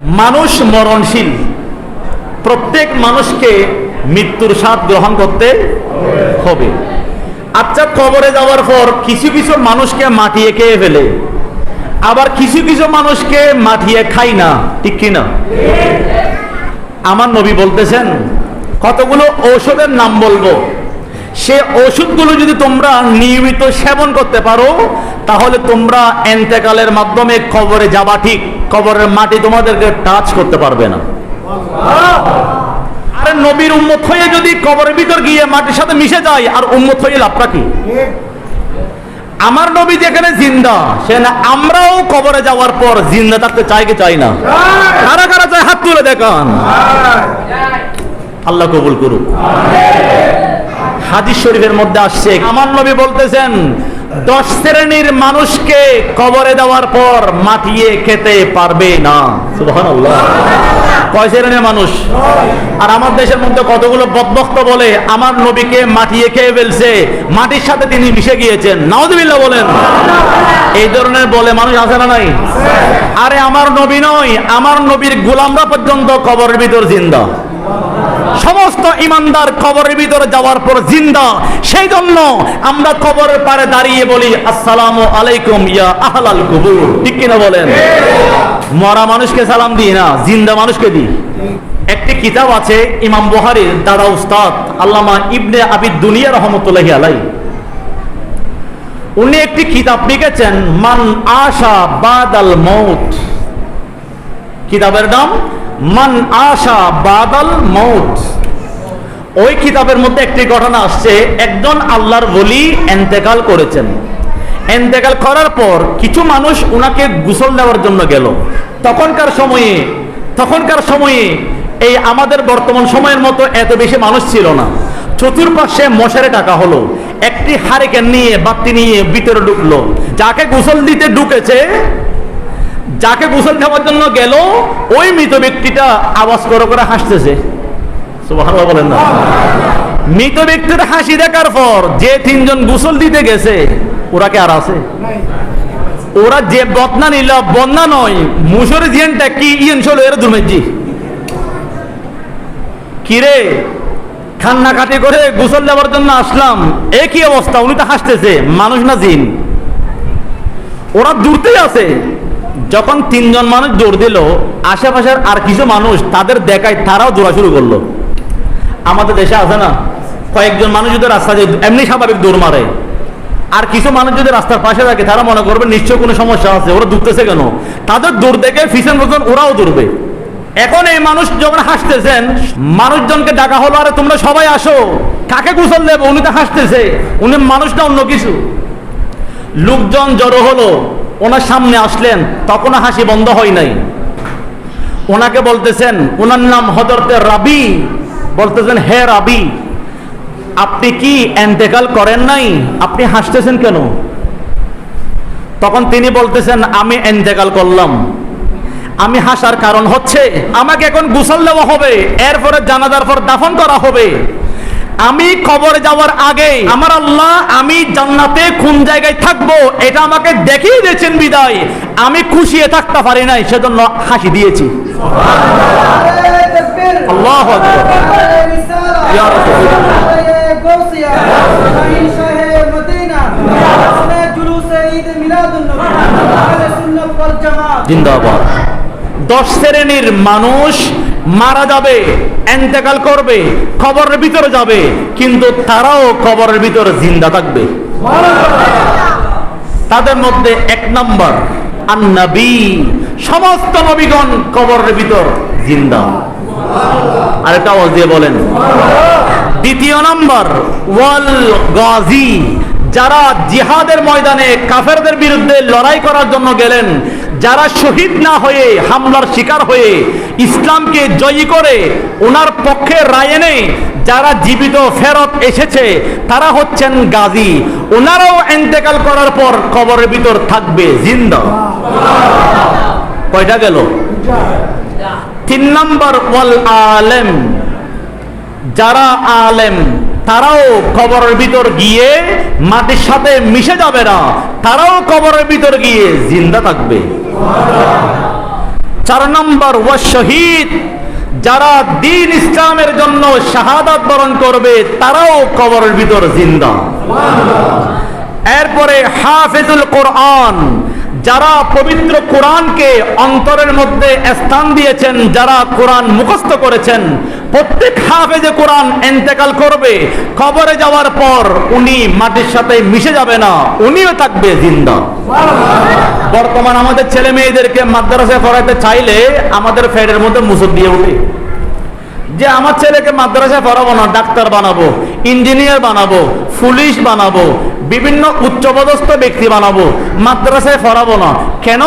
মানুষ মরণশীল, প্রত্যেক মানুষকে মৃত্যুর স্বাদ গ্রহণ করতে হবে। আচ্ছা, কবরে যাওয়ার পর কিছু কিছু মানুষকে মাটিয়ে খেয়ে ফেলে, আবার কিছু কিছু মানুষকে মাটিয়ে খাই না, ঠিক কিনা? আমার নবী বলতেছেন কতগুলো ঔষধের নাম বলবো, সে ওষুধগুলো যদি তোমরা নিয়মিত সেবন করতে পারো তাহলে তোমরা এন্তেকালের মাধ্যমে কবরে যাবা, ঠিক কবরের মাটি তোমাদেরকে টাচ করতে পারবে না। আরে নবীর উম্মত হয়ে যদি কবরের ভিতর গিয়ে মাটির সাথে মিশে যায় আর উম্মত হয়ে লাভটা কি? আমার নবী যেখানে জিন্দা, সে না আমরাও কবরে যাওয়ার পর জিন্দা থাকতে চাই কি চাই না? কারা কারা চায় হাত তুলে দেখান। আল্লাহ কবুল করুক। হাদিস শরীফের মধ্যে আসছে আমার নবী বলতেছেন 10 শ্রেণীর মানুষকে কবরে দেওয়ার পর মাটিয়ে খেতে পারবে না। সুবহানাল্লাহ। কয় শ্রেণীর মানুষ? আর আমার দেশের মধ্যে কতগুলো বদবক্ত বলে আমার নবীকে মাটিয়ে খেয়ে ফেলছে, মাটির সাথে তিনি মিশে গিয়েছেন। নাউযুবিল্লাহ বলেন। এই ধরনের বলে মানুষ আছে না নাই? আরে আমার নবী নয়, আমার নবীর গোলামরা পর্যন্ত কবরের ভিতর জিন্দা। সমস্ত ইমানদার কবরের ভিতরে যাওয়ার পর জিন্দা। সেই জন্য আমরা কবরের পারে দাঁড়িয়ে বলি আসসালামু আলাইকুম ইয়া আহলাল কুবুর, ঠিক কিনা বলেন? মরা মানুষকে সালাম দিই না, জিন্দা মানুষকে দিই। একটি কিতাব আছে ইমাম বুখারীর দাদা উস্তাদ আল্লামা ইবনে আবি দুনিয়া রাহমাতুল্লাহি আলাইহি, উনি একটি কিতাব লিখেছেন মান আশা বাদাল মউত। কিতাবের নাম মান আশা বাদাল মউত। ওই কিতাবের মধ্যে একটি ঘটনা আসছে, একজন আল্লাহর ওলি ইন্তেকাল করেছেন। ইন্তেকাল করার পর কিছু মানুষ ওনাকে গোসল দেওয়ার জন্য গেল। তখনকার সময়ে এই আমাদের বর্তমান সময়ের মতো এত বেশি মানুষ ছিল না। চতুর্পাশে মশারে টাকা হলো, একটি হারিকেন নিয়ে বাতি নিয়ে ভিতরে ঢুকলো। যাকে গোসল দিতে ঢুকেছে, যাকে গোসল দেওয়ার জন্য গেল, ওই মৃত ব্যক্তিটা আওয়াজ করে করে হাসতেছে। সুবহানাল্লাহ বলেন না? মৃত ব্যক্তির হাসি দেখার পর যে 3 জন গোসল দিতে গেছে ওরা কি আর আছে? ওরা যে বদনা নিল, বদনা নয় মুসরে জিয়ানটা কি ইয়েন চলো এর দুর্মেজি কিরে কান্নাকাটি করে গোসল দেওয়ার জন্য আসলাম, একই অবস্থা। উনি তো হাসতেছে, মানুষ না জিন? ওরা দূরতেই আছে। যখন 3 জন মানুষ দৌড় দিল, আশেপাশের আর কিছু মানুষ তাদের দেখায় তারাও দৌড়া শুরু করলো। আমাদের দেশে আছে না, কয়েকজন মানুষ যদি রাস্তা দিয়ে এমনি স্বাভাবিক দৌড় মারে, আর কিছু মানুষ যদি রাস্তার পাশে থাকে তারা মনে করবে নিশ্চয় কোনো সমস্যা আছে, ওরা দৌড়তেছে কেন? তাদের দৌড় দেখে ফিসেন ফিসেন ওরাও দৌড়বে। এখন এই মানুষ যখন হাসতেছেন, মানুষজনকে ডাকা হলো, আরে তোমরা সবাই আসো, কাকে গোসল দেবো? উনি তো হাসতেছে, উনি মানুষটা অন্য কিছু। লোকজন জড়ো হলো, ওনার সামনে আসলেন, তখনও হাসি বন্ধ হয় নাই। ওনাকে বলতেছেন, ওনার নাম হযরতে রাবি, বলতেছেন হে রাবি, আপনি কি ইন্তেকাল করেন নাই? আপনি হাসতেছেন কেন? তখন তিনি বলতেছেন আমি ইন্তেকাল করলাম। আমি হাসার কারণ হচ্ছে আমাকে এখন গোসল দেওয়া হবে, এরপরে জানাজার পর দাফন করা হবে। আমি কবরে যাওয়ার আগে আমার আল্লাহ আমি জান্নাতে কোন জায়গায় থাকবো এটা আমাকে দেখিয়ে দিয়েছেন, বিদায় আমি খুশিয়ে থাকতে পারি নাই, সেজন্য হাসি দিয়েছি। আল্লাহু আকবার। ইয়া রাসূলুল্লাহ জিন্দাবাদ। 10 শ্রেণীর মানুষ মারা যাবে, ইন্তেকাল করবে, কবরের ভিতরে যাবে, কিন্তু তারাও কবরের ভিতরে জিন্দা থাকবে। তাদের মধ্যে 1 নম্বর আন-নবী, সমস্ত নবীগণ কবরের ভিতর জিন্দা। আরেকটা আওয়াজ দিয়ে বলেন। 2 নম্বর ওয়াল গাজী, যারা জিহাদের ময়দানে কাফেরদের বিরুদ্ধে লড়াই করার জন্য গেলেন, যারা শহীদ না হয়ে হামলার শিকার হয়ে ইসলামকে জয়ী করে ওনার পক্ষে রায় এনে যারা জীবিত ফেরত এসেছে তারা হচ্ছেন গাজী। ওনারাও ইন্তেকাল করার পর কবরের ভিতর থাকবে জিন্দা। কয়টা গেল? 3 নম্বর ওয়াল আলেম, যারা আলেম তারাও কবরের ভিতর গিয়ে মাটির সাথে মিশে যাবে না, তারাও কবরের ভিতর গিয়ে জিন্দা থাকবে। 4 নম্বর ওয়া শহীদ, যারা দ্বীন ইসলামের জন্য শাহাদাত বরণ করবে তারাও কবরের ভিতর জিন্দা। এরপরে হাফেজুল কোরআন, যারা পবিত্র কোরআনকে অন্তরের মধ্যে স্থান দিয়েছেন, যারা কোরআন মুখস্থ করেছেন, প্রত্যেক হাফেজে কোরআন ইন্তেকাল করবে, কবরে যাওয়ার পর উনি মাটির সাথে মিশে যাবে না, উনিও থাকবে জিন্দা। বর্তমান আমাদের ছেলে মেয়েদেরকে মাদ্রাসায় পড়াতে চাইলে আমাদের ফেডের মধ্যে মুসুর দিয়ে উঠে যে আমার ছেলেকে মাদ্রাসায় পড়াবো না, ডাক্তার বানাবো, ইঞ্জিনিয়ার বানাবো, পুলিশ বানাবো, বিভিন্ন উচ্চপদস্থ ব্যক্তি বানাবো, মাদ্রাসায় পড়াবো না। কেন?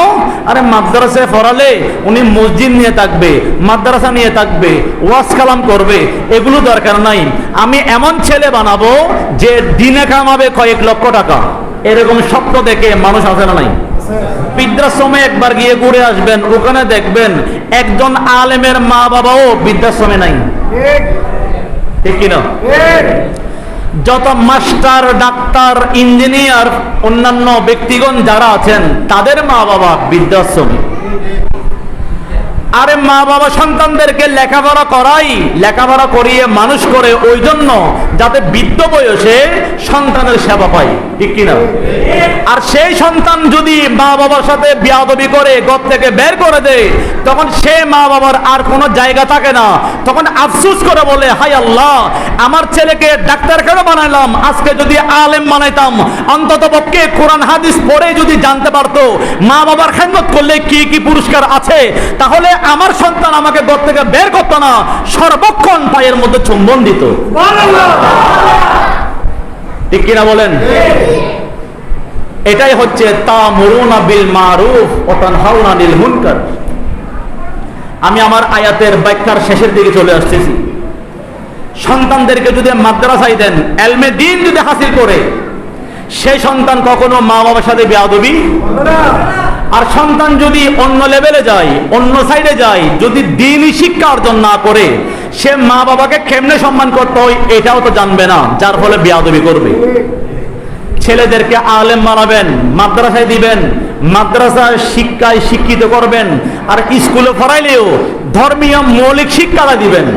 আরে মাদ্রাসায় পড়ালে উনি মসজিদ নিয়ে থাকবে, মাদ্রাসা নিয়ে থাকবে, ওয়াজ কালাম করবে, এগুলো দরকার নাই। আমি এমন ছেলে বানাবো যে দিনে কামাবে কয়েক লক্ষ টাকা। এরকম স্বপ্ন দেখে মানুষ আছে না নাই? বৃদ্ধাশ্রমে একবার গিয়ে ঘুরে আসবেন, ওখানে দেখবেন একজন আলেমের মা বাবাও বৃদ্ধাশ্রমে নাই। ঠিক কিনা? যত মাস্টার, ডাক্তার, ইঞ্জিনিয়ার, অন্যান্য ব্যক্তিগণ যারা আছেন তাদের মা বাবা বৃদ্ধাশ্রমে। আরে মা বাবা সন্তানদেরকে লেখাপড়া করাই, লেখাপড়া করিয়ে মানুষ করে ওই জন্য যাতে বৃদ্ধ বয়সে সন্তানের সেবা পায়। ঠিক কিনা? আর সেই সন্তান যদি মা বাবার সাথে বেয়াদবি করে ঘর থেকে বের করে দেয়, তখন সে মা বাবার আর কোনো জায়গা থাকে না। তখন আফসোস করে বলে, হাই আল্লাহ, আমার ছেলেকে ডাক্তার কেন বানাইলাম, আজকে যদি আলেম বানাইতাম, অন্তত পক্ষে কোরআন হাদিস পড়ে যদি জানতে পারতো মা বাবার খেদমত করলে কি কি পুরস্কার আছে, তাহলে আমার সন্তান আমাকে ঘর থেকে বের করতো না, সর্বক্ষণ পায়ের মধ্যে চুম্বন দিত। ঠিক কিনা বলেন? এটাই হচ্ছে তা'মুরুনা বিল মারুফ ওয়া তানহাউনা আনিল মুনকার। আমি আমার আয়াতের ব্যাখ্যার শেষের দিকে চলে আসতেছি। সন্তানদেরকে যদি মাদ্রাসায় দেন, ইলমে দ্বীন যদি হাসিল করে, সেই সন্তান কখনো মা বাবার সাথে বেয়াদবি। আর সন্তান যদি অন্য লেভেলে যায়, অন্য সাইডে যায়, যদি দ্বীনি শিক্ষা অর্জন না করে, সে মা বাবাকে কেমনে সম্মান করতে হয় এটাও তো জানবে না, যার ফলে বেয়াদবি করবে। ছেলেদেরকে আলেম বানাবেন, মাদ্রাসায় দিবেন, মাদ্রাসা শিক্ষায় শিক্ষিত করবেন, আর স্কুলে পড়াইলেও ধর্মীয় মৌলিক শিক্ষাটা দিবেন।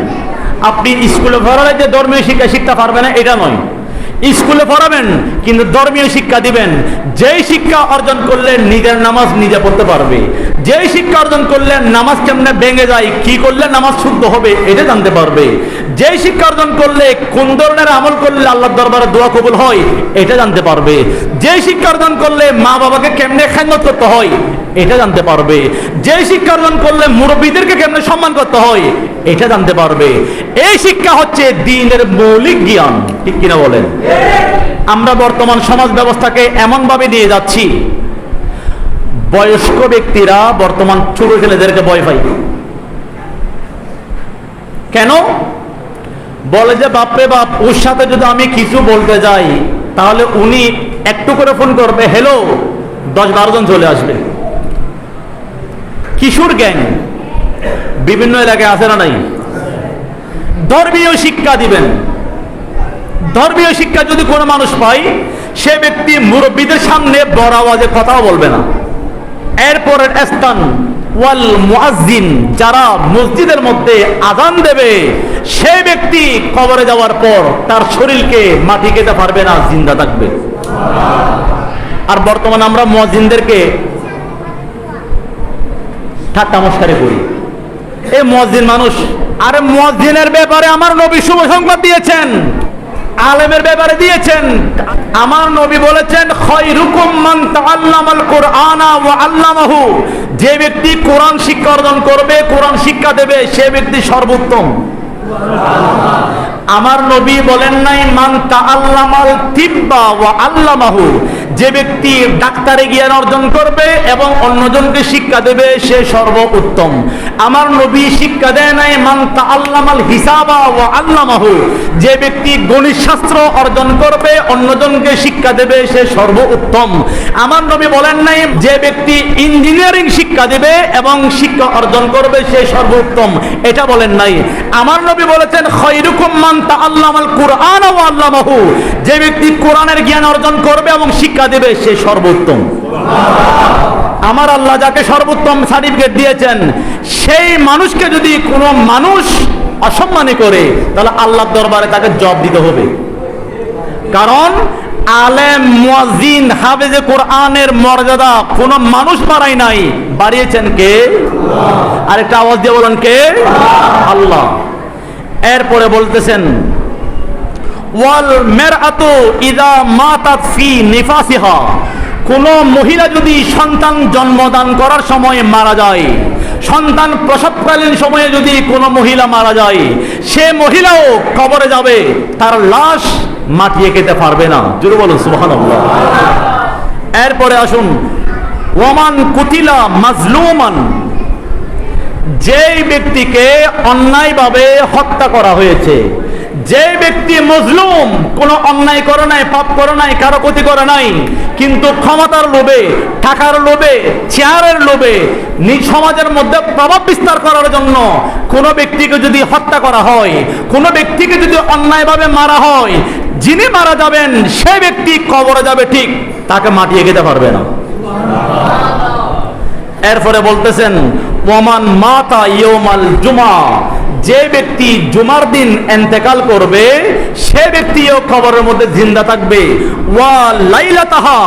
আপনি স্কুলে পড়ালে যে ধর্মীয় শিক্ষা শিখতে পারবে না এটা নয়, স্কুলে পড়াবেন কিন্তু ধর্মীয় শিক্ষা দিবেন। যেই শিক্ষা অর্জন করলে নিজের নামাজ নিজে পড়তে পারবে, যেই শিক্ষা অর্জন করলে নামাজ কেমনে ভেঙে যায়, কি করলে নামাজ শুদ্ধ হবে এটা জানতে পারবে, যেই শিক্ষা অর্জন করলে কোন ধরনের আমল করলে আল্লাহর দরবারে দোয়া কবুল হয় এটা জানতে পারবে, যেই শিক্ষা অর্জন করলে মা বাবাকে কেমনে খেদমত করতে হয় এটা জানতে পারবে, যেই শিক্ষা অর্জন করলে মুরব্বীদেরকে কেমনে সম্মান করতে হয় এটা জানতে পারবে। এই শিক্ষা হচ্ছে দ্বীনের মৌলিক জ্ঞান। ঠিক কিনা বলেন? আমরা বর্তমান সমাজ ব্যবস্থাকে এমন ভাবে নিয়ে যাচ্ছি, বয়স্ক ব্যক্তিরা বর্তমান ছোট ছেলেদেরকে ভয় পায়। কেন? বলে যে বাপরে বাপ, ওর সাথে যদি আমি কিছু বলতে যাই তাহলে উনি একটু করে ফোন করবে, হ্যালো, 10-12 জন চলে আসবে। কিশোর গ্যাং বিভিন্ন এলাকায় আছে না নাই? ধর্মীয় শিক্ষা দিবেন। ধর্মীয় শিক্ষা যদি কোনো মানুষ পায়, সে ব্যক্তি মুরব্বীদের সামনে বড় আওয়াজে কথাও বলবে না। এরপরের স্থান ওয়াল মুয়াজ্জিন, যারা মসজিদের মধ্যে আযান দেবে, সে ব্যক্তি কবরে যাওয়ার পর তার শরীরকে মাটি খেতে পারবে না, জিন্দা থাকবে। আর বর্তমানে আমরা মুয়াজ্জিনদেরকে ঠাট্টা মশকারি করি, এই মুয়াজ্জিন মানুষ। আরে মুয়াজ্জিনের ব্যাপারে আমার নবী শুভ সংবাদ দিয়েছেন, আলেমের ব্যাপারে দিয়েছেন। আমার নবী বলেছেন, খায়রুকুম মান তাআল্লামাল কুরআনা ওয়া আল্লামাহু, যে ব্যক্তি কোরআন শিক্ষা অর্জন করবে, কোরআন শিক্ষা দেবে, সে ব্যক্তি সর্বোত্তম। আমার নবী বলেন নাই মান তাআল্লামাল তিব্বা ওয়া আল্লামাহু, যে ব্যক্তি ডাক্তারে জ্ঞান অর্জন করবে এবং অন্যজনকে শিক্ষা দেবে সে সর্বোত্তম। আমার নবী শিক্ষা দেয় নাই মান তাআল্লামাল হিসাবা ওয়া আল্লামাহু, যে ব্যক্তি গণিত শাস্ত্র অর্জন করবে অন্যজনকে শিক্ষা দেবে সে সর্বোত্তম। আমার নবী বলেন নাই যে ব্যক্তি ইঞ্জিনিয়ারিং শিক্ষা দেবে এবং শিক্ষা অর্জন করবে সে সর্বোত্তম, এটা বলেন নাই। আমার নবী বলেছেন খায়রুকুম মান তাআল্লামাল কুরআন ওয়া আল্লামাহু, যে ব্যক্তি কোরআনের জ্ঞান অর্জন করবে এবং শিক্ষা দেবে সে সর্বোত্তম। আমার আল্লাহ যাকে সর্বোত্তম সার্টিফিকেট দিয়েছেন সেই মানুষকে যদি কোনো মানুষ অসম্মানী করে তাহলে আল্লাহর দরবারে তাকে জবাব দিতে হবে। কারণ আলেম, মুয়াজ্জিন, হাফেজে কোরআনের মর্যাদা কোন মানুষ বাড়াই নাই, বাড়িয়েছেন কে? আরেকটা আওয়াজ দিয়ে বলেন কে? আল্লাহ। এরপরে বলতেছেন ওয়াল মারআতু ইযা মাতাত ফি নিফাসিহা, কোন মহিলা যদি সন্তান জন্মদান করার সময় মারা যায়, সন্তান প্রসবকালীন সময়ে যদি কোনো মহিলা মারা যায়, সে মহিলাও কবরে যাবে, তার লাশ মাটিয়ে খেতে পারবে না। জোরে বলুন সুবহানাল্লাহ। এরপরে আসুন ওয়ামান কুতিলা মাজলুমান, যেই ব্যক্তিকে অন্যায়ভাবে হত্যা করা হয়েছে, যে ব্যক্তি মজলুম, কোনো অন্যায় করে নাই, পাপ করে নাই, কারো ক্ষতি করে নাই, কিন্তু ক্ষমতার লোভে, টাকার লোভে, চেয়ারের লোভে নিজ সমাজের মধ্যে প্রভাব বিস্তার করার জন্য কোনো ব্যক্তিকে যদি হত্যা করা হয়, কোনো ব্যক্তিকে যদি অন্যায়ভাবে মারা হয়, যিনি মারা যাবেন সে ব্যক্তি কবরে যাবে ঠিক, তাকে মাটিয়ে খেতে পারবে না। এরপরে বলতেছেন ওয়ামান মাতা ইয়াউমাল জুমা, যে ব্যক্তি জুমার দিন ইন্তেকাল করবে সে ব্যক্তিও কবরের মধ্যে জিন্দা থাকবে। ওয়া লাইলাতাহা,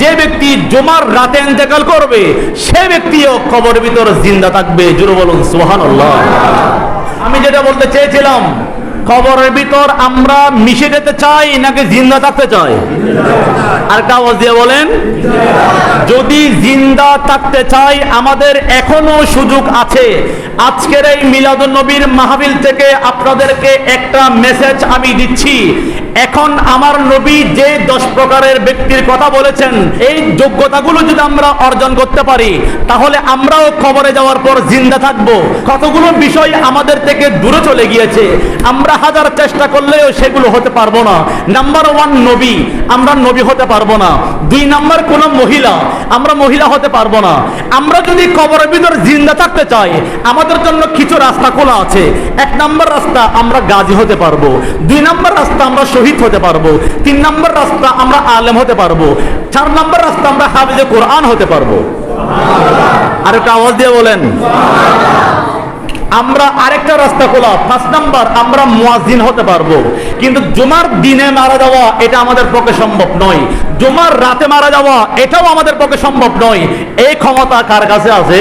যে ব্যক্তি জুমার রাতে ইন্তেকাল করবে সে ব্যক্তিও কবরের ভিতরে জিন্দা থাকবে। জোরে বলুন সুবহানাল্লাহ। আমি যেটা বলতে চেয়েছিলাম, কবরের ভিতর আমরা মিশে যেতে চাই নাকি জিন্দা থাকতে চাই? আর একটা আওয়াজ দিয়ে বলেন। যদি জিন্দা থাকতে চাই আমাদের এখনো সুযোগ আছে। আজকের এই মিলাদুন নবীর মাহফিল থেকে আপনাদেরকে একটা মেসেজ আমি দিচ্ছি। এখন আমার নবী যে 10 প্রকারের ব্যক্তির কথা বলেছেন, এই যোগ্যতাগুলো যদি আমরা অর্জন করতে পারি তাহলে আমরাও কবরে যাওয়ার পর জিন্দা থাকবো। কতগুলো বিষয় আমাদের থেকে দূরে চলে গিয়েছে, আমরা হাজার চেষ্টা করলেও সেগুলো হতে পারবো না। নাম্বার 1 নবী, আমরা নবী হতে পারবো না। 2 নাম্বার কোন মহিলা, আমরা মহিলা হতে পারবো না। আমরা যদি কবরের ভিতর জিন্দা থাকতে চাই আমাদের জন্য কিছু রাস্তা খোলা আছে। 1 নাম্বার রাস্তা আমরা গাজী হতে পারবো, 2 নাম্বার রাস্তা আমরা শহীদ হতে পারবো, 3 নাম্বার রাস্তা আমরা আলেম হতে পারবো, 4 নাম্বার রাস্তা আমরা হাফেজে কোরআন হতে পারবো। আর একটা আওয়াজ দিয়ে বলেন। আমরা আরেকটা রাস্তা খোলা, 5 নাম্বার আমরা মুয়াজ্জিন হতে পারবো। কিন্তু জুমার দিনে মারা যাওয়া এটা আমাদের পক্ষে সম্ভব নয়, জুমার রাতে মারা যাওয়া এটাও আমাদের পক্ষে সম্ভব নয়। এই ক্ষমতা কার কাছে আছে?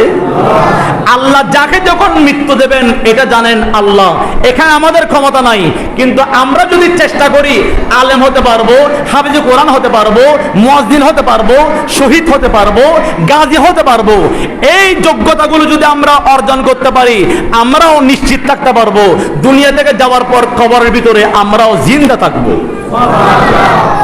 আল্লাহ যাকে যখন মৃত্যু দেবেন এটা জানেন আল্লাহ, এখানে আমাদের ক্ষমতা নাই। কিন্তু আমরা যদি চেষ্টা করি আলেম হতে পারবো, হাফেজে কোরআন হতে পারবো, মুয়াজ্জিন হতে পারবো, শহীদ হতে পারবো, গাজী হতে পারবো। এই যোগ্যতাগুলো যদি আমরা অর্জন করতে পারি আমরাও নিশ্চিত থাকতে পারবো দুনিয়া থেকে যাওয়ার পর কবরের ভিতরে আমরাও জিন্দা থাকবো।